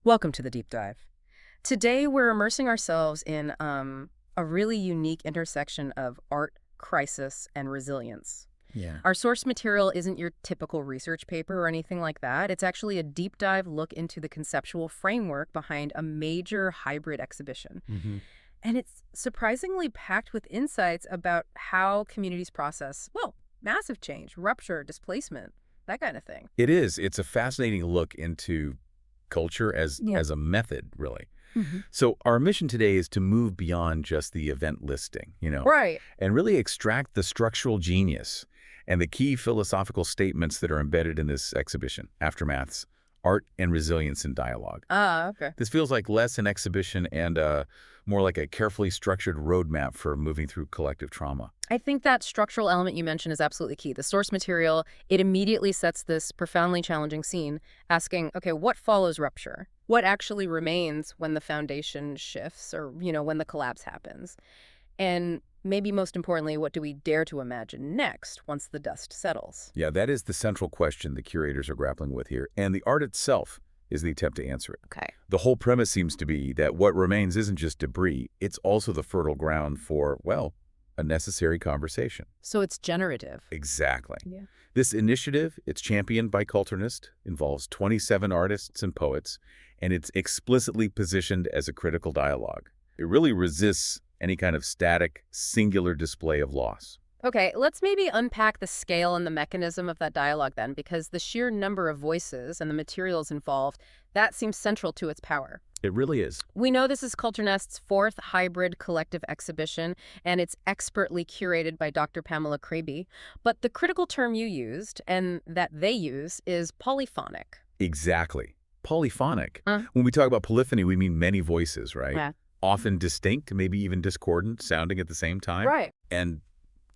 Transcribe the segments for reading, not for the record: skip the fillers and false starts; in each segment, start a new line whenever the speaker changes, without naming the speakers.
Welcome to the deep dive. Today, we're immersing ourselves in a really unique intersection of art, crisis, and resilience.
Yeah.
Our source material isn't your typical research paper or anything like that. It's actually a deep dive look into the conceptual framework behind a major hybrid exhibition.
hmm
And it's surprisingly packed with insights about how communities process, well, massive change, rupture, displacement, that kind of thing.
It is. It's a fascinating look into culture as
Yeah.
as a method, really.
hmm
So our mission today is to move beyond just the event listing,
Right.
and really extract the structural genius and the key philosophical statements that are embedded in this exhibition, Aftermaths, Art and Resilience in Dialogue.
Ah, okay.
This feels like less an exhibition and more like a carefully structured roadmap for moving through collective trauma.
I think that structural element you mentioned is absolutely key. The source material, it immediately sets this profoundly challenging scene, asking, okay, what follows rupture? What actually remains when the foundation shifts or, when the collapse happens? And maybe most importantly, what do we dare to imagine next once the dust settles?
Yeah, that is the central question the curators are grappling with here, and the art itself is the attempt to answer it.
Okay.
The whole premise seems to be that what remains isn't just debris, it's also the fertile ground for, well, a necessary conversation.
So it's generative.
Exactly.
Yeah.
This initiative, it's championed by Kulturnest, involves 27 artists and poets, and it's explicitly positioned as a critical dialogue. It really resists any kind of static, singular display of loss.
Okay, let's maybe unpack the scale and the mechanism of that dialogue then, because the sheer number of voices and the materials involved, that seems central to its power.
It really is.
We know this is Kulturnest's fourth hybrid collective exhibition, and it's expertly curated by Dr. Pamela Chrabieh. But the critical term you used, and that they use, is polyphonic.
Exactly. Polyphonic.
Huh?
When we talk about polyphony, we mean many voices, right?
Yeah.
Often distinct, maybe even discordant, sounding at the same time.
Right.
And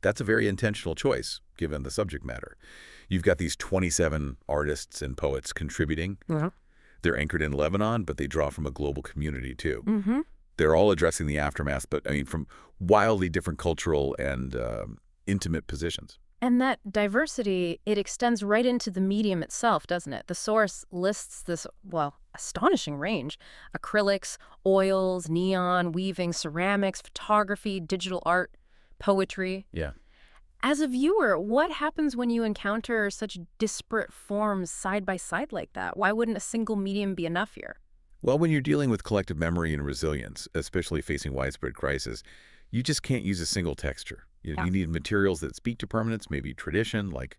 that's a very intentional choice, given the subject matter. You've got these 27 artists and poets contributing.
Yeah.
They're anchored in Lebanon, but they draw from a global community, too.
Mm-hmm.
They're all addressing the aftermath, but, from wildly different cultural and intimate positions.
And that diversity, it extends right into the medium itself, doesn't it? The source lists this, well, astonishing range. Acrylics, oils, neon, weaving, ceramics, photography, digital art, poetry.
Yeah.
As a viewer, what happens when you encounter such disparate forms side by side like that? Why wouldn't a single medium be enough here?
Well, when you're dealing with collective memory and resilience, especially facing widespread crisis, you just can't use a single texture.
Yeah.
You need materials that speak to permanence, maybe tradition, like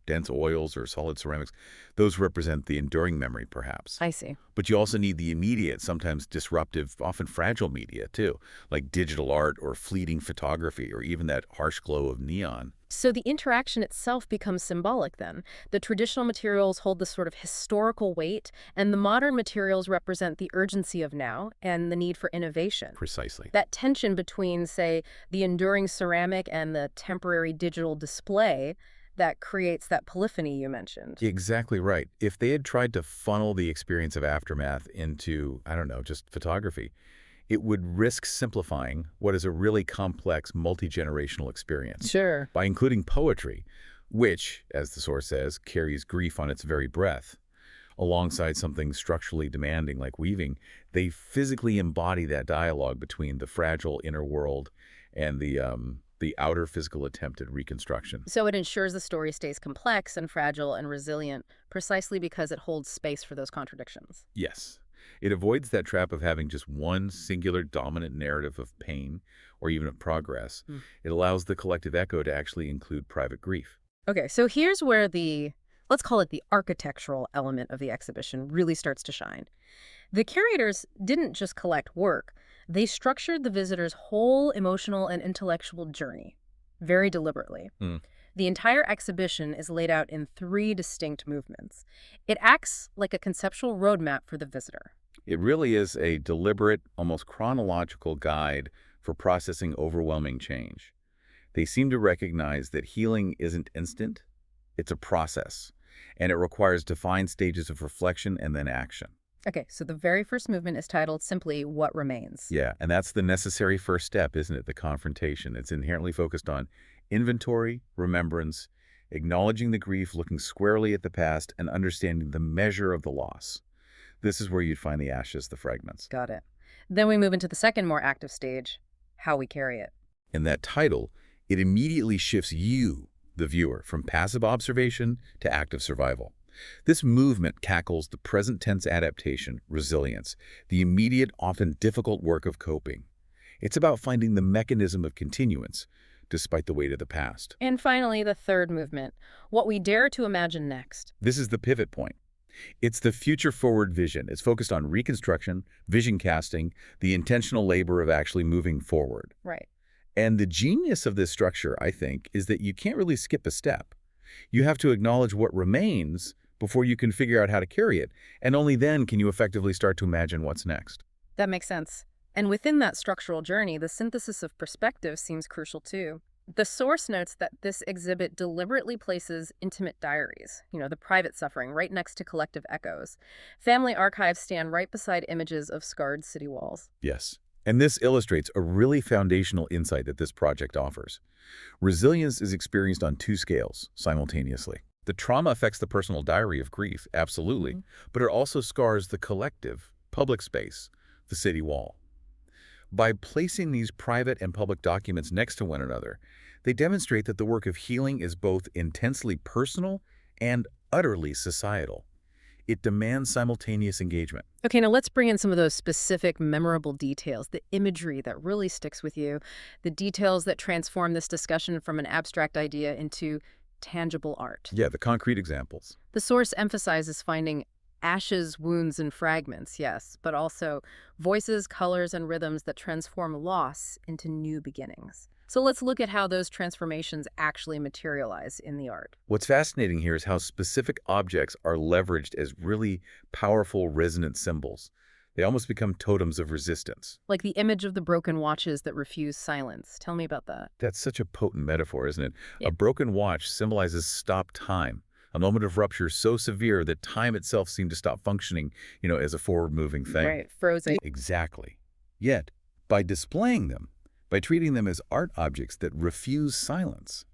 dense oils or solid ceramics. Those represent the enduring memory, perhaps.
I see.
But you also need the immediate, sometimes disruptive, often fragile media, too, like digital art or fleeting photography or even that harsh glow of neon.
So the interaction itself becomes symbolic then. The traditional materials hold this sort of historical weight, and the modern materials represent the urgency of now and the need for innovation.
Precisely.
That tension between, say, the enduring ceramic and the temporary digital display that creates that polyphony you mentioned.
Exactly right. If they had tried to funnel the experience of Aftermath into, I don't know, just photography, it would risk simplifying what is a really complex, multi-generational experience.
Sure.
By including poetry, which, as the source says, carries grief on its very breath, alongside something structurally demanding like weaving, they physically embody that dialogue between the fragile inner world and the outer physical attempt at reconstruction.
So it ensures the story stays complex and fragile and resilient precisely because it holds space for those contradictions.
Yes. It avoids that trap of having just one singular dominant narrative of pain or even of progress. It allows the collective echo to actually include private grief.
Okay, so here's where let's call it the architectural element of the exhibition really starts to shine. The curators didn't just collect work. They structured the visitor's whole emotional and intellectual journey very deliberately. The entire exhibition is laid out in 3 distinct movements. It acts like a conceptual roadmap for the visitor.
It really is a deliberate, almost chronological guide for processing overwhelming change. They seem to recognize that healing isn't instant, it's a process, and it requires defined stages of reflection and then action.
Okay, so the very first movement is titled simply What Remains.
Yeah, and that's the necessary first step, isn't it? The confrontation. It's inherently focused on inventory, remembrance, acknowledging the grief, looking squarely at the past, and understanding the measure of the loss. This is where you'd find the ashes, the fragments.
Got it. Then we move into the second, more active stage, how we carry it.
In that title, it immediately shifts you, the viewer, from passive observation to active survival. This movement tackles the present tense adaptation, resilience, the immediate, often difficult work of coping. It's about finding the mechanism of continuance, despite the weight of the past.
And finally, the third movement, what we dare to imagine next.
This is the pivot point. It's the future-forward vision. It's focused on reconstruction, vision casting, the intentional labor of actually moving forward.
Right.
And the genius of this structure, I think, is that you can't really skip a step. You have to acknowledge what remains before you can figure out how to carry it, and only then can you effectively start to imagine what's next.
That makes sense. And within that structural journey, the synthesis of perspective seems crucial too. The source notes that this exhibit deliberately places intimate diaries, the private suffering, right next to collective echoes. Family archives stand right beside images of scarred city walls.
Yes. And this illustrates a really foundational insight that this project offers. Resilience is experienced on two scales simultaneously. The trauma affects the personal diary of grief, absolutely, but it also scars the collective, public space, the city wall. By placing these private and public documents next to one another, they demonstrate that the work of healing is both intensely personal and utterly societal. It demands simultaneous engagement.
Okay, now let's bring in some of those specific, memorable details, the imagery that really sticks with you, the details that transform this discussion from an abstract idea into tangible art.
Yeah, the concrete examples.
The source emphasizes finding ashes, wounds, and fragments, yes, but also voices, colors, and rhythms that transform loss into new beginnings. So let's look at how those transformations actually materialize in the art.
What's fascinating here is how specific objects are leveraged as really powerful resonant symbols. They almost become totems of resistance.
Like the image of the broken watches that refuse silence. Tell me about that.
That's such a potent metaphor, isn't it?
Yeah.
A broken watch symbolizes stopped time, a moment of rupture so severe that time itself seemed to stop functioning, as a forward-moving thing.
Right, frozen.
Exactly. Yet, by displaying them, by treating them as art objects that refuse silence,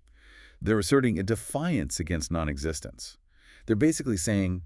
they're asserting a defiance against non-existence. They're basically saying,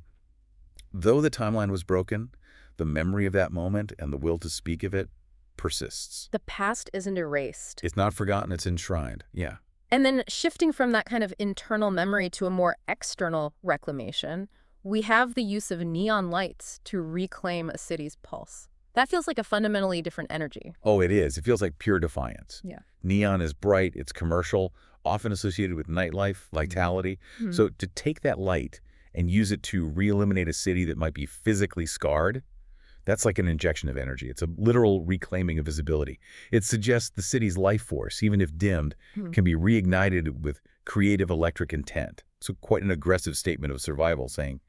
though the timeline was broken, the memory of that moment and the will to speak of it persists.
The past isn't erased.
It's not forgotten, it's enshrined. Yeah.
And then shifting from that kind of internal memory to a more external reclamation, we have the use of neon lights to reclaim a city's pulse. That feels like a fundamentally different energy.
Oh, it is. It feels like pure defiance.
Yeah.
Neon is bright, it's commercial, often associated with nightlife, vitality.
Mm-hmm.
So to take that light and use it to re-illuminate a city that might be physically scarred, that's like an injection of energy. It's a literal reclaiming of visibility. It suggests the city's life force, even if dimmed, can be reignited with creative electric intent. So quite an aggressive statement of survival, saying,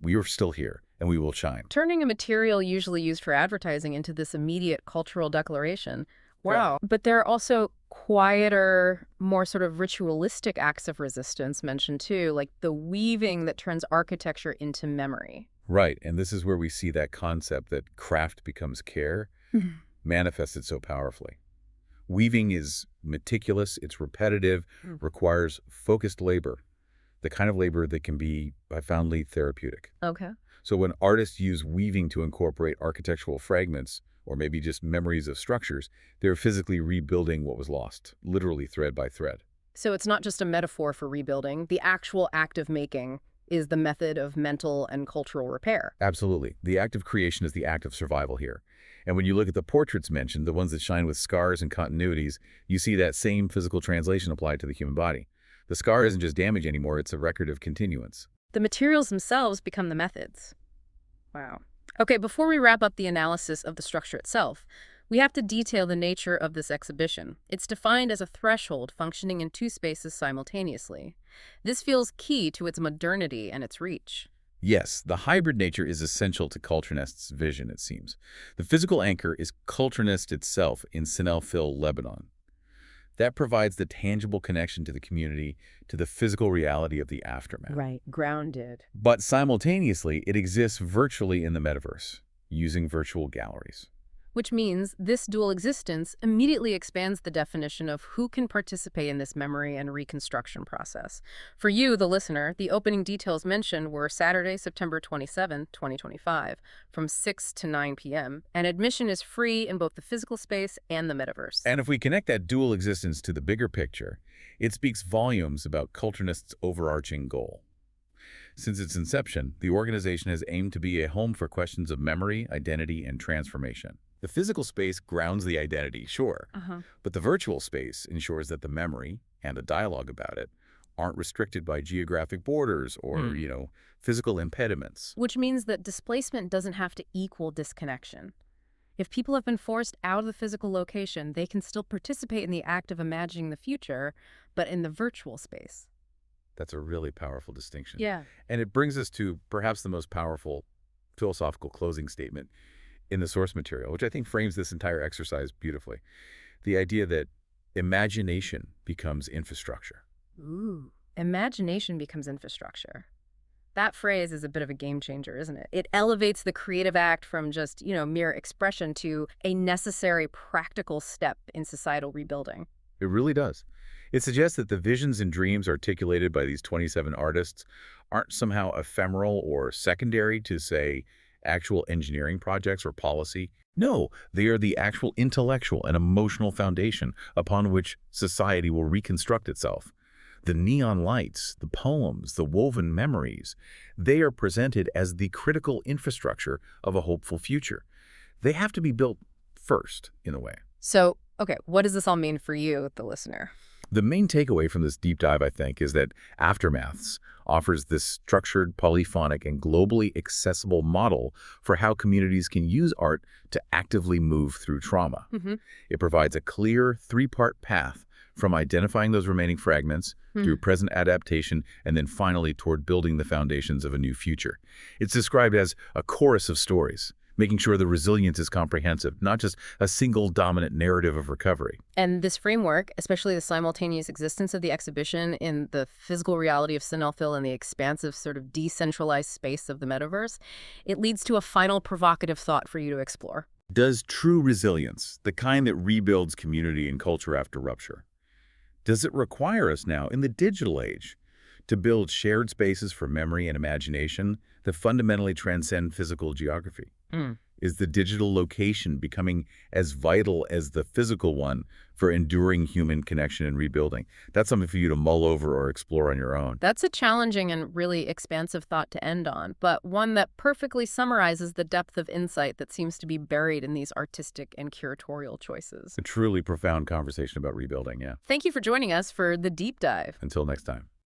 we are still here and we will shine.
Turning a material usually used for advertising into this immediate cultural declaration. Wow.
Right.
But there are also quieter, more sort of ritualistic acts of resistance mentioned too, like the weaving that turns architecture into memory.
Right, and this is where we see that concept that craft becomes care manifested so powerfully. Weaving is meticulous, it's repetitive, requires focused labor, the kind of labor that can be profoundly therapeutic.
Okay.
So when artists use weaving to incorporate architectural fragments, or maybe just memories of structures, they're physically rebuilding what was lost, literally thread by thread.
So it's not just a metaphor for rebuilding. The actual act of making is the method of mental and cultural repair.
Absolutely. The act of creation is the act of survival here. And when you look at the portraits mentioned, the ones that shine with scars and continuities, you see that same physical translation applied to the human body. The scar isn't just damage anymore, it's a record of continuance.
The materials themselves become the methods. Wow. Okay, before we wrap up the analysis of the structure itself, we have to detail the nature of this exhibition. It's defined as a threshold functioning in two spaces simultaneously. This feels key to its modernity and its reach.
Yes, the hybrid nature is essential to Kulturnest's vision, it seems. The physical anchor is Kulturnest itself in Sin-el-Fil, Lebanon. That provides the tangible connection to the community, to the physical reality of the aftermath.
Right, grounded.
But simultaneously, it exists virtually in the metaverse, using virtual galleries.
Which means this dual existence immediately expands the definition of who can participate in this memory and reconstruction process. For you, the listener, the opening details mentioned were Saturday, September 27, 2025, from 6 to 9 p.m., and admission is free in both the physical space and the metaverse.
And if we connect that dual existence to the bigger picture, it speaks volumes about Kulturnest's overarching goal. Since its inception, the organization has aimed to be a home for questions of memory, identity, and transformation. The physical space grounds the identity, sure, but the virtual space ensures that the memory, and a dialogue about it, aren't restricted by geographic borders or, physical impediments.
Which means that displacement doesn't have to equal disconnection. If people have been forced out of the physical location, they can still participate in the act of imagining the future, but in the virtual space.
That's a really powerful distinction.
Yeah.
And it brings us to perhaps the most powerful philosophical closing statement in the source material, which I think frames this entire exercise beautifully. The idea that imagination becomes infrastructure.
Ooh. Imagination becomes infrastructure. That phrase is a bit of a game changer, isn't it? It elevates the creative act from just, mere expression to a necessary practical step in societal rebuilding.
It really does. It suggests that the visions and dreams articulated by these 27 artists aren't somehow ephemeral or secondary to, say, actual engineering projects or policy. No, they are the actual intellectual and emotional foundation upon which society will reconstruct itself. The neon lights, the poems, the woven memories, they are presented as the critical infrastructure of a hopeful future. They have to be built first, in a way.
So, okay, what does this all mean for you, the listener?
The main takeaway from this deep dive, I think, is that Aftermaths offers this structured, polyphonic, and globally accessible model for how communities can use art to actively move through trauma. It provides a clear three-part path from identifying those remaining fragments through present adaptation and then finally toward building the foundations of a new future. It's described as a chorus of stories, making sure the resilience is comprehensive, not just a single dominant narrative of recovery.
And this framework, especially the simultaneous existence of the exhibition in the physical reality of Sin-el-Fil and the expansive sort of decentralized space of the metaverse, it leads to a final provocative thought for you to explore.
Does true resilience, the kind that rebuilds community and culture after rupture, does it require us now, in the digital age, to build shared spaces for memory and imagination that fundamentally transcend physical geography? Is the digital location becoming as vital as the physical one for enduring human connection and rebuilding? That's something for you to mull over or explore on your own.
That's a challenging and really expansive thought to end on, but one that perfectly summarizes the depth of insight that seems to be buried in these artistic and curatorial choices.
A truly profound conversation about rebuilding, yeah.
Thank you for joining us for the deep dive.
Until next time.